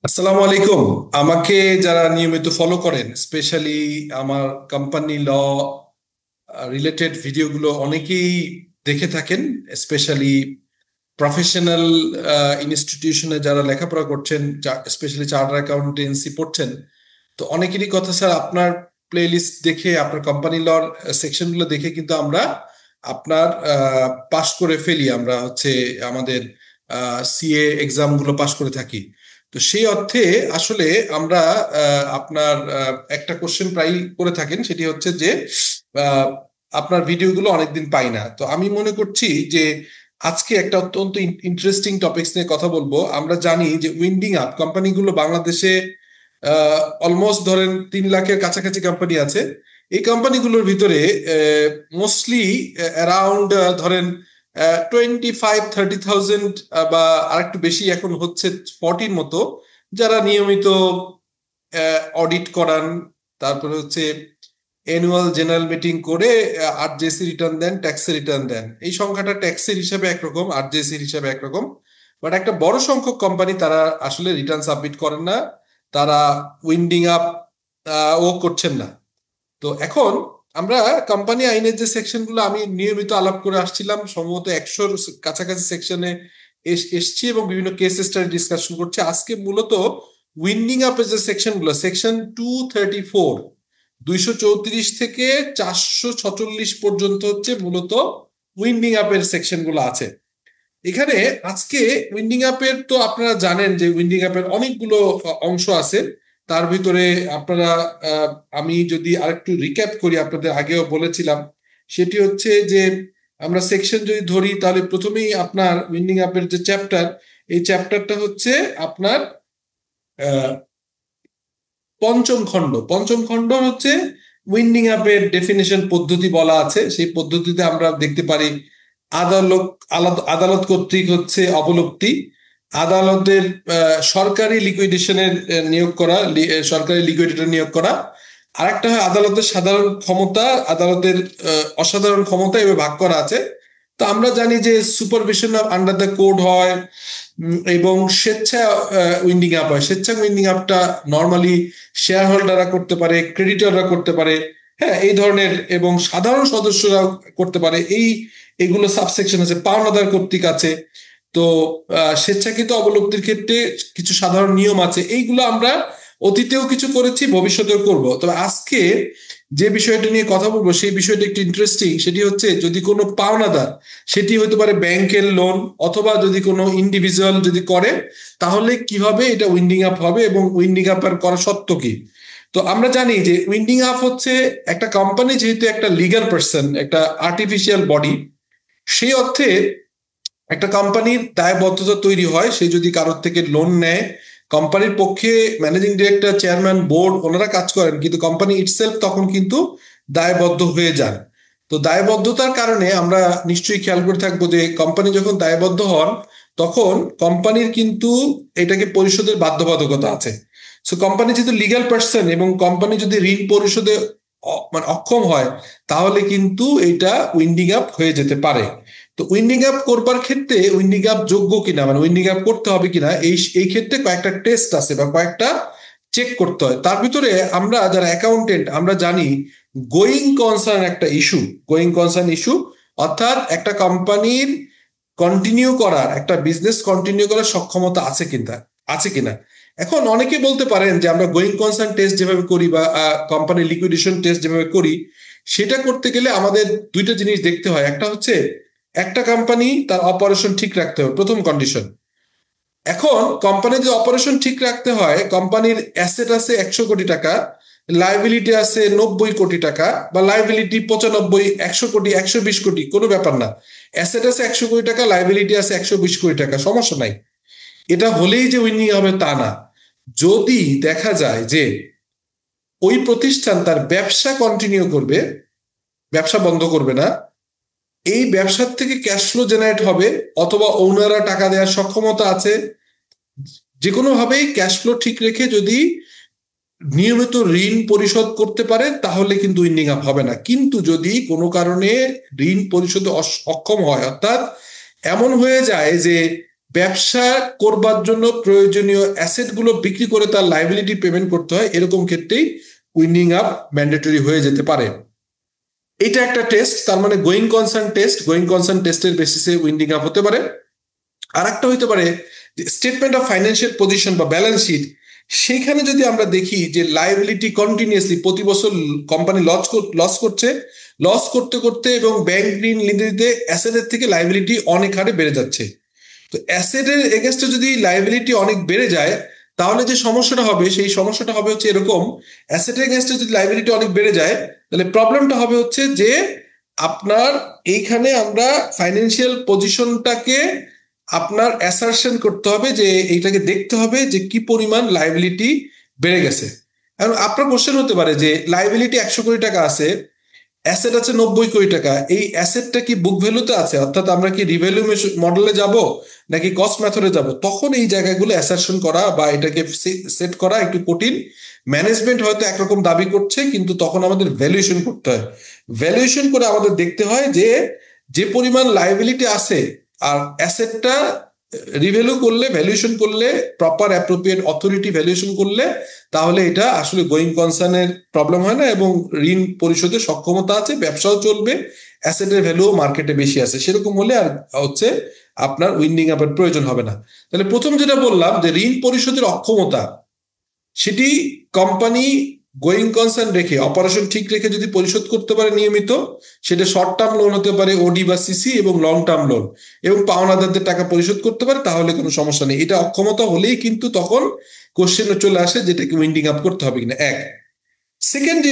আসসালামু আলাইকুম। আমাকে যারা নিয়মিত ফলো করেন, স্পেশালি আমার কোম্পানি ল রিলেটেড ভিডিওগুলো অনেকেই দেখে থাকেন। স্পেশালি প্রফেশনাল ইনস্টিটিউশনে যারা লেখাপড়া করছেন, স্পেশালি চার্টার অ্যাকাউন্টেন্সি পড়ছেন, তো অনেকেরই কথা, স্যার আপনার প্লেলিস্ট দেখে, আপনার কোম্পানি লর সেকশনগুলো দেখে কিন্তু আমরা আপনার পাশ করে ফেলি, আমরা হচ্ছে আমাদের সিএ এক্সামগুলো পাশ করে থাকি। তো সেই অর্থে আসলে আমরা আপনার একটা কোশ্চেন প্রায় করে থাকেন, সেটি হচ্ছে যে আহ, আপনার ভিডিওগুলো অনেকদিন পাই না। তো আমি মনে করছি যে আজকে একটা অত্যন্ত ইন্টারেস্টিং টপিকস নিয়ে কথা বলবো। আমরা জানি যে উইন্ডিং আপ কোম্পানিগুলো বাংলাদেশে অলমোস্ট ধরেন 3 লাখের কাছাকাছি কোম্পানি আছে। এই কোম্পানিগুলোর ভিতরে মোস্টলি অ্যারাউন্ড ধরেন 25-30,000 বা আরেকটু বেশি এখন হচ্ছে 40 মতো, যারা নিয়মিত অডিট করান, তারপরে হচ্ছে অ্যানুয়াল জেনারেল মিটিং করে আরজেসি রিটার্ন দেন, ট্যাক্সের রিটার্ন দেন। এই সংখ্যাটা ট্যাক্সের হিসাবে একরকম, আরজেসির হিসাবে একরকম। বাট একটা বড় সংখ্যক কোম্পানি তারা আসলে রিটার্ন সাবমিট করেন না, তারা উইন্ডিং আপ ও করছেন না। তো এখন আমরা কোম্পানি আইনের যে সেকশনগুলো আমি নিয়মিত আলাপ করে আসছিলাম, সম্ভবত 100-র কাছাকাছি সেকশনে এসছি এবং বিভিন্ন কেস স্টাডি ডিসকাশন করছি। আজকে মূলত উইন্ডিং আপের যে সেকশনগুলো, সেকশন 234, 234 থেকে 446 পর্যন্ত হচ্ছে মূলত উইন্ডিং আপের সেকশনগুলো আছে এখানে। আজকে উইন্ডিং আপের তো আপনারা জানেন যে উইন্ডিং আপের অনেকগুলো অংশ আছে। তার ভিতরে আপনারা আহ, আমি যদি আরেকটু রিক্যাপ করি, আপনাদের আগেও বলেছিলাম, সেটি হচ্ছে যে আমরা সেকশন যদি ধরি, তাহলে প্রথমেই আপনার উইন্ডিং আপের যে চ্যাপ্টার, এই চ্যাপ্টারটা হচ্ছে আপনার আহ, পঞ্চম খণ্ড হচ্ছে উইন্ডিং আপের ডেফিনেশন পদ্ধতি বলা আছে। সেই পদ্ধতিতে আমরা দেখতে পারি আদালত, আদালত কর্তৃক হচ্ছে অবলুপ্তি, আদালতের সরকারি লিকুইডেশনের নিয়োগ করা, সরকারি লিকুইডেটর নিয়োগ করা। আরেকটা হয় আদালতের সাধারণ ক্ষমতা, আদালতের অসাধারণ ক্ষমতা, এভাবে ভাগ করা আছে। তো আমরা জানি যে supervision of under the code হয়, এবং স্বেচ্ছা উইন্ডিং আপ হয়। স্বেচ্ছা উইন্ডিং আপটা নর্মালি শেয়ার হোল্ডাররা করতে পারে, ক্রেডিটররা করতে পারে, হ্যাঁ এই ধরনের, এবং সাধারণ সদস্যরা করতে পারে। এগুলো সাবসেকশন আছে, পাওনাদার কর্তৃক আছে। তো স্বেচ্ছাকৃত অবলুপ্তির ক্ষেত্রে কিছু সাধারণ নিয়ম আছে, এইগুলো আমরা অতীতেও কিছু করেছি, ভবিষ্যতেও করব। তবে আজকে যে বিষয়টা নিয়ে কথা বলবো, সেই বিষয়টা একটু ইন্টারেস্টিং। সেটি হচ্ছে যদি কোনো পাওনাদার, সেটি হতে পারে ব্যাংকের লোন, অথবা যদি কোনো ইন্ডিভিজুয়াল যদি করে, তাহলে কিভাবে এটা উইন্ডিং আপ হবে এবং উইন্ডিং আপ করা সত্য কি। তো আমরা জানি যে উইন্ডিং আপ হচ্ছে একটা কোম্পানি, যেহেতু একটা লিগ্যাল পার্সন, একটা আর্টিফিশিয়াল বডি, সেই অর্থে একটা কোম্পানির দায়বদ্ধতা তৈরি হয়। সে যদি কারোর থেকে লোন নেয়, কোম্পানির পক্ষে ম্যানেজিং ডিরেক্টর, চেয়ারম্যান, বোর্ড ওনারা কাজ করেন, কিন্তু কোম্পানি ইটসেলফ তখন কিন্তু দায়বদ্ধ হয়ে যান। তো দায়বদ্ধতার কারণে আমরা নিশ্চয়ই খেয়াল করে থাকবো যে কোম্পানি যখন দায়বদ্ধ হন, তখন কোম্পানির কিন্তু এটাকে পরিশোধের বাধ্যবাধকতা আছে। সো কোম্পানি যেহেতু লিগ্যাল পার্সন, এবং কোম্পানি যদি ঋণ পরিশোধে মানে অক্ষম হয়, তাহলে কিন্তু এটা উইন্ডিং আপ হয়ে যেতে পারে। তো উইন্ডিং আপ করবার ক্ষেত্রে উইন্ডিং আপ যোগ্য কিনা, মানে উইন্ডিং আপ করতে হবে কিনা, এই এই ক্ষেত্রে কয়েকটা টেস্ট আছে বা কয়েকটা চেক করতে হয়। তার ভিতরে আমরা যারা অ্যাকাউন্টেন্ট, আমরা জানি গোয়িং কনসার্ন একটা ইস্যু, গোয়িং কনসার্ন ইস্যু, অর্থাৎ একটা কোম্পানির কন্টিনিউ করার, একটা বিজনেস কন্টিনিউ করার সক্ষমতা আছে কিনা। এখন অনেকে বলতে পারেন যে আমরা গোয়িং কনসার্ন টেস্ট যেভাবে করি বা কোম্পানি লিকুইডেশন টেস্ট যেভাবে করি, সেটা করতে গেলে আমাদের দুইটা জিনিস দেখতে হয়। একটা হচ্ছে একটা কোম্পানি তার অপারেশন ঠিক রাখতে হবে, প্রথম কন্ডিশন। এখন কোম্পানির যে অপারেশন ঠিক রাখতে হয়, কোম্পানির অ্যাসেট আছে 100 কোটি টাকা, লাইবিলিটি আছে 90 কোটি টাকা, বা লাইবিলিটি 95, 100 কোটি, 120 কোটি, কোনো ব্যাপার না। অ্যাসেট আছে 100 কোটি টাকা, লাইবিলিটি আছে 120 কোটি টাকা, সমস্যা নাই। এটা হলেই যে উইনিং হবে তা না। যদি দেখা যায় যে ওই প্রতিষ্ঠান তার ব্যবসা কন্টিনিউ করবে, ব্যবসা বন্ধ করবে না, এই ব্যবসার থেকে ক্যাশ ফ্লো জেনারেট হবে, অথবা ওনাররা টাকা দেওয়ার সক্ষমতা আছে, যে কোনো ভাবেই ক্যাশ ফ্লো ঠিক রেখে যদি নিয়মিত ঋণ পরিশোধ করতে পারে, তাহলে কিন্তু উইন্ডিং আপ হবে না। কিন্তু যদি কোনো কারণে ঋণ পরিশোধে অক্ষম হয়, অর্থাৎ এমন হয়ে যায় যে ব্যবসা করবার জন্য প্রয়োজনীয় অ্যাসেটগুলো বিক্রি করে তার লাইবিলিটি পেমেন্ট করতে হয়, এরকম ক্ষেত্রেই উইন্ডিং আপ ম্যান্ডেটরি হয়ে যেতে পারে। এটা একটা টেস্ট, তার মানে গোয়িং কনসার্ন টেস্টের বেসিসে উইন্ডিং আপ হতে পারে। আর একটা হইতে পারে স্টেটমেন্ট অফ ফাইন্যান্সিয়াল পজিশন বা ব্যালেন্স শিট, সেখানে যদি আমরা দেখি যে লাইবিলিটি কন্টিনিউয়াসলি প্রতি বছর কোম্পানি লস করতে করতে এবং ব্যাংক ঋণ নিতে নিতে অ্যাসেটের থেকে লাইবিলিটি অনেক হারে বেড়ে যাচ্ছে। তো অ্যাসেটের এগেনস্টে যদি লাইবিলিটি অনেক বেড়ে যায়, তাহলে যে সমস্যাটা হবে সেই সমস্যাটা হবে হচ্ছে এরকম, অ্যাসেটের এগেনস্টে যদি লাইবিলিটি অনেক বেড়ে যায়, তাহলে প্রবলেমটা হবে হচ্ছে যে আপনার এইখানে আমরা ফাইন্যান্সিয়াল পজিশনটাকে আপনার অ্যাসারশন করতে হবে, যে এইটাকে দেখতে হবে যে কি পরিমাণ লাইবিলিটি বেড়ে গেছে। এখন আপনার কোশ্চেন হতে পারে যে লাইবিলিটি 100 কোটি টাকা আছে, অ্যাসেট আছে 90 কোটি টাকা, এই অ্যাসেটটা কি বুক ভ্যালুতে আছে, অর্থাৎ আমরা কি রিভ্যালু মডেলে যাব নাকি কস্ট মেথডে যাব, তখন এই জায়গাগুলো অ্যাসারশন করা বা এটাকে সেট করা একটু কঠিন। ম্যানেজমেন্ট হয়তো একরকম দাবি করছে, কিন্তু তখন আমাদের ভ্যালুয়েশন করতে হয়। ভ্যালুয়েশন করে আমাদের দেখতে হয় যে যে পরিমাণ লাইবিলিটি আছে আর অ্যাসেটটা রিভ্যালু করলে, ভ্যালুয়েশন করলে, প্রপার অ্যাপ্রোপ্রিয়েট অথরিটি ভ্যালুয়েশন করলে, তাহলে এটা আসলে গোয়িং কনসার্নের প্রবলেম হয় না এবং ঋণ পরিশোধের সক্ষমতা আছে, ব্যবসাও চলবে, অ্যাসেটের ভ্যালুও মার্কেটে বেশি আছে, সেরকম হলে আর হচ্ছে আপনার উইন্ডিং আপের প্রয়োজন হবে না। তাহলে প্রথম যেটা বললাম যে ঋণ পরিশোধের অক্ষমতা, সেটি কোম্পানি গোয়িং কনসার্ন রেখে, অপারেশন ঠিক রেখে যদি পরিশোধ করতে পারে নিয়মিত, সেটা শর্ট টার্ম লোন হতে পারে, ওডি বা সিসি, এবং লং টার্ম লোন, এবং পাওনাদারদের টাকা পরিশোধ করতে পারে, তাহলে কোনো সমস্যা নেই। এটা অক্ষমতা হলেই কিন্তু তখন কোশ্চেনে চলে আসে যেটাকে উইন্ডিং আপ করতে হবে কিনা। এক সেকেন্ড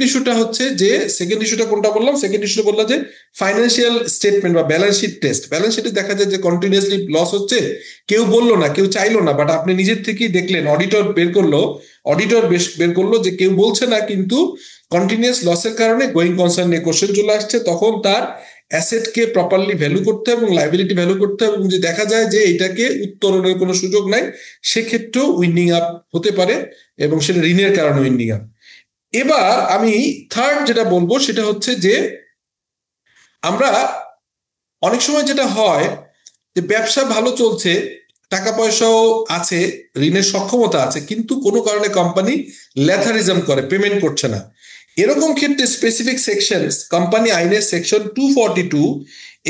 ইস্যুটা হচ্ছে যে, সেকেন্ড ইস্যুটা কোনটা বললাম, সেকেন্ড ইস্যুটা বললাম যে ফাইন্যান্সিয়াল স্টেটমেন্ট বা ব্যালেন্স শিট টেস্ট। ব্যালেন্স শিটে দেখা যায় যে কন্টিনিউয়াসলি লস হচ্ছে, কেউ বললো না, কেউ চাইলো না, বাট আপনি নিজের থেকেই দেখলেন, অডিটর বের করলো যে কেউ বলছে না, কিন্তু কন্টিনিউয়াস লসের কারণে গোয়িং কনসার্ন নিয়ে কোশ্চেন চলে আসছে, তখন তার অ্যাসেটকে প্রপারলি ভ্যালু করতে হবে এবং লাইবিলিটি ভ্যালু করতে হবে, এবং যে দেখা যায় যে এটাকে উত্তরণের কোনো সুযোগ নাই, সেক্ষেত্রেও উইন্ডিং আপ হতে পারে, এবং সেটা ঋণের কারণে উইন্ডিং আপ। এবার আমি থার্ড যেটা বলবো সেটা হচ্ছে যে, আমরা অনেক সময় যেটা হয় যে ব্যবসা ভালো চলছে, টাকা পয়সাও আছে, ঋণের সক্ষমতা আছে, কিন্তু কোনো কারণে কোম্পানি ল্যাথারিজম করে, পেমেন্ট করছে না। এরকম ক্ষেত্রে স্পেসিফিক সেকশন কোম্পানি আইনের সেকশন 242,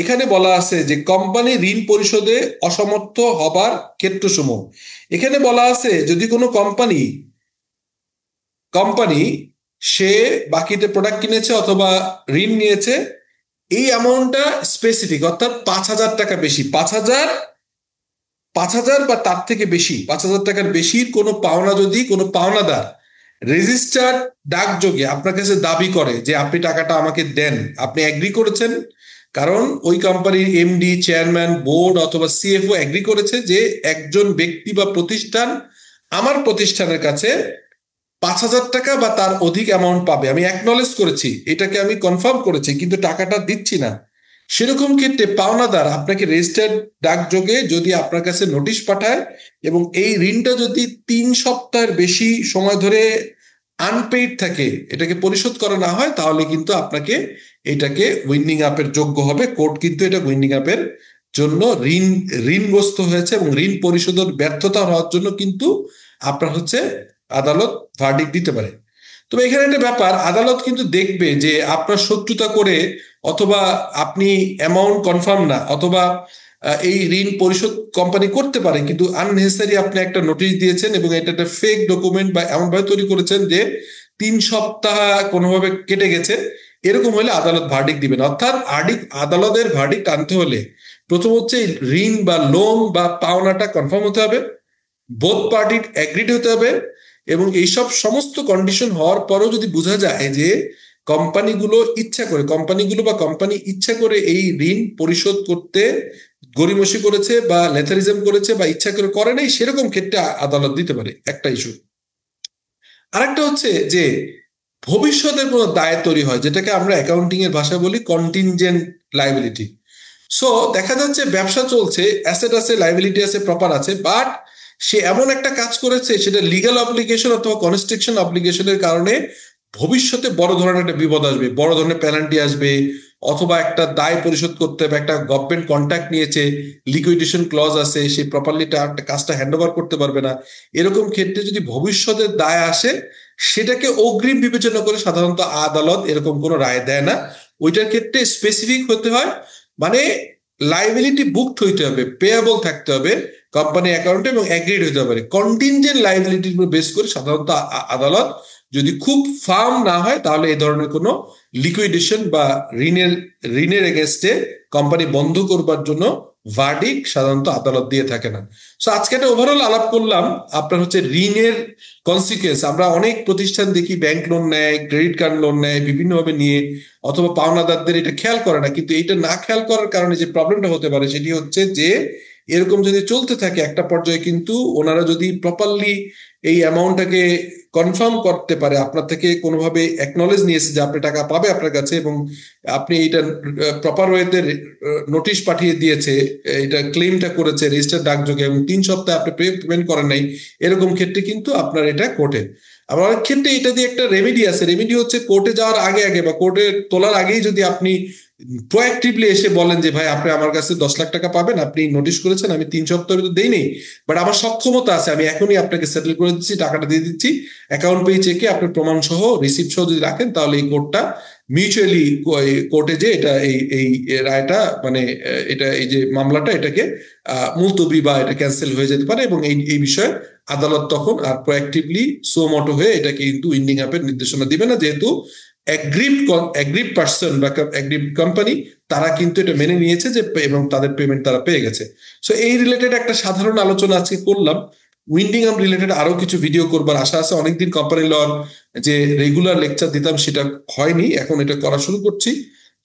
এখানে বলা আছে যে কোম্পানি ঋণ পরিশোধে অসমর্থ হবার ক্ষেত্রসমূহ। এখানে বলা আছে যদি কোনো কোম্পানি সে বাকিতে প্রোডাক্ট কিনেছে অথবা ঋণ নিয়েছে, এই অ্যামাউন্টটা স্পেসিফিক, অর্থাৎ 5,000 টাকা বেশি, 5,000 বা তার থেকে বেশি, 5,000 টাকার বেশির কোনো পাওনা যদি কোনো পাওনাদার রেজিস্টার্ড ডাকযোগে আপনার কাছে দাবি করে যে আপনি টাকাটা আমাকে দেন, আপনি এগ্রি করেছেন, কারণ ওই কোম্পানির এমডি, চেয়ারম্যান, বোর্ড অথবা সিএফও এগ্রি করেছে যে একজন ব্যক্তি বা প্রতিষ্ঠান আমার প্রতিষ্ঠানের কাছে 5,000 টাকা বা তার অধিক অ্যামাউন্ট পাবে, আমি অ্যাকনলেজ করেছি, এটাকে আমি কনফার্ম করেছি, কিন্তু টাকাটা দিচ্ছি না, সেরকম ক্ষেত্রে পাওনাদার আপনাকে রেজিস্টার্ড ডাকযোগে যদি আপনার কাছে নোটিশ পাঠায় এবং এই ঋণটা যদি 3 সপ্তাহের বেশি সময় ধরে আনপেইড থাকে, এটাকে পরিশোধ করা না হয়, তাহলে কিন্তু আপনাকে এটাকে উইন্ডিং আপের যোগ্য হবে। কোর্ট কিন্তু এটা উইন্ডিং আপের জন্য ঋণগ্রস্ত হয়েছে এবং ঋণ পরিশোধের ব্যর্থতা হওয়ার জন্য কিন্তু আপনার হচ্ছে আদালত ভার্ডিক্ট দিতে পারে। তবে এখানে একটা ব্যাপার, আদালত কিন্তু দেখবে যে আপনার শত্রুতা করে, অথবা আপনি অ্যামাউন্ট কনফার্ম না, অথবা এই ঋণ পরিশোধ কোম্পানি করতে পারে, কিন্তু আননেসেসারি আপনি একটা নোটিশ দিয়েছেন এবং এটা একটা ফেক ডকুমেন্ট বা এমনভাবে তৈরি করেছেন যে 3 সপ্তাহ কোনোভাবে কেটে গেছে, এরকম হলে আদালত ভার্ডিক্ট দিবেন। অর্থাৎ আদালতের ভার্ডিক্ট আনতে হলে প্রথম হচ্ছে ঋণ বা লোন বা পাওনাটা কনফার্ম হতে হবে, বোথ পার্টি এগ্রিড হতে হবে, এবং এইসব সমস্ত কন্ডিশন হওয়ার পরও যদি বোঝা যায় যে কোম্পানি ইচ্ছা করে এই ঋণ পরিশোধ করতে গড়িমসি করেছে বা লেথারিজম করেছে বা ইচ্ছা করে করে নাই, সেরকম ক্ষেত্রে আদালত দিতে পারে, একটা ইস্যু। আরেকটা হচ্ছে যে ভবিষ্যতের কোনো দায় তৈরি হয়, যেটাকে আমরা অ্যাকাউন্টিং এর ভাষায় বলি কন্টিনজেন্ট লাইবিলিটি। সো দেখা যাচ্ছে ব্যবসা চলছে, অ্যাসেট আছে, লাইবিলিটি আছে, প্রপার আছে, বাট সে এমন একটা কাজ করেছে, সেটা লিগ্যাল অব্লিগেশন অথবা কনস্ট্রাকশন অব্লিগেশনের কারণে ভবিষ্যতে বড় ধরনের একটা বিপদ আসবে, বড় ধরনের পেনাল্টি আসবে, অথবা একটা দায় পরিশোধ করতে হবে, একটা গভর্নমেন্ট কন্ট্রাক্ট নিয়েছে, লিকুইডেশন ক্লজ আছে, সে প্রপারলি কাজটা হ্যান্ড ওভার করতে পারবে না, এরকম ক্ষেত্রে যদি ভবিষ্যতের দায় আসে সেটাকে অগ্রিম বিবেচনা করে সাধারণত আদালত এরকম কোনো রায় দেয় না। ওইটার ক্ষেত্রে স্পেসিফিক হতে হয়, মানে লাইবিলিটি বুকড হইতে হবে, পেয়াবল থাকতে হবে কোম্পানি অ্যাকাউন্টে এবং অ্যাগ্রিড হতে হবে। কন্টিনজেন্ট লাইবিলিটির উপর বেস করে সাধারণত আদালত যদি খুব ফার্ম না হয় তাহলে এই ধরনের কোনো লিকুইডেশন বা ঋণের এগেনস্টে কোম্পানি বন্ধ করবার জন্য ভার্ডিক্ট সাধারণত আদালত দিয়ে থাকে না। সো আজকে একটা ওভারঅল আলাপ করলাম আপনার হচ্ছে ঋণের কনসিকুয়েন্স। আমরা অনেক প্রতিষ্ঠান দেখি ব্যাংক লোন নেয়, ক্রেডিট কার্ড লোন নেয় বিভিন্নভাবে নিয়ে, অথবা পাওনাদারদের এটা খেয়াল করে না। কিন্তু এইটা না খেয়াল করার কারণে যে প্রবলেমটা হতে পারে সেটি হচ্ছে যে এরকম যদি চলতে থাকে একটা পর্যায়ে কিন্তু ওনারা যদি প্রপারলি এই অ্যামাউন্টটাকে কনফার্ম করতে পারে, আপনার থেকে কোনোভাবে অ্যাকনলেজ নিয়েছে যে আপনি টাকা পাবে আপনার কাছে, এবং আপনি এইটা প্রপার ওয়েতে নোটিশ পাঠিয়ে দিয়েছে, এটা ক্লেমটা করেছে রেজিস্টার ডাকযোগে, এবং 3 সপ্তাহ আপনি পেমেন্ট করেন নাই, এরকম ক্ষেত্রে কিন্তু আপনার এটা কোর্টে। আবার অনেক ক্ষেত্রে এটা দিয়ে একটা রেমেডি আছে। রেমেডি হচ্ছে কোর্টে যাওয়ার আগে আগে বা কোর্টে তোলার আগেই যদি আপনি প্রোঅ্যাক্টিভলি এসে বলেন যে ভাই আপনি আমার কাছে 10 লাখ টাকা পাবেন, আপনি নোটিশ করেছেন, আমি 3 সপ্তাহ ভিতরে দেই নেই, বাট আমার সক্ষমতা আছে, আমি এখনই আপনাকে সেটেল করে দিচ্ছি, টাকাটা দিয়ে দিচ্ছি, অ্যাকাউন্ট পেয়ে চেকে আপনি প্রমাণ সহ রিসিপ্ট সহ যদি রাখেন, তাহলে এই কোর্টটা মিউচুয়ালি কোর্টে যে এটা এই রায়টা মানে এটা এই যে মামলাটা এটাকে মুলতবি বা এটা ক্যান্সেল হয়ে যেতে পারে, এবং এই বিষয়ে আদালত তখন আর প্রোঅ্যাক্টিভলি সোমোটো হয়ে এটাকে কিন্তু উইন্ডিং আপের নির্দেশনা দিবে না, যেহেতু অ্যাগ্রিড পার্সন বা অ্যাগ্রিড কোম্পানি তারা কিন্তু এটা মেনে নিয়েছে যে এবং তাদের পেমেন্ট তারা পেয়ে গেছে। সো এই রিলেটেড একটা সাধারণ আলোচনা আজকে করলাম। উইন্ডিং আপ রিলেটেড আরো কিছু ভিডিও করবার আশা আছে। অনেকদিন কোম্পানি লর যে রেগুলার লেকচার দিতাম সেটা হয়নি, এখন এটা করা শুরু করছি।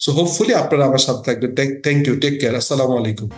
সো হোপফুলি আপনারা আমার সাথে থাকবেন। থ্যাংক ইউ, টেক কেয়ার, আসসালামু আলাইকুম।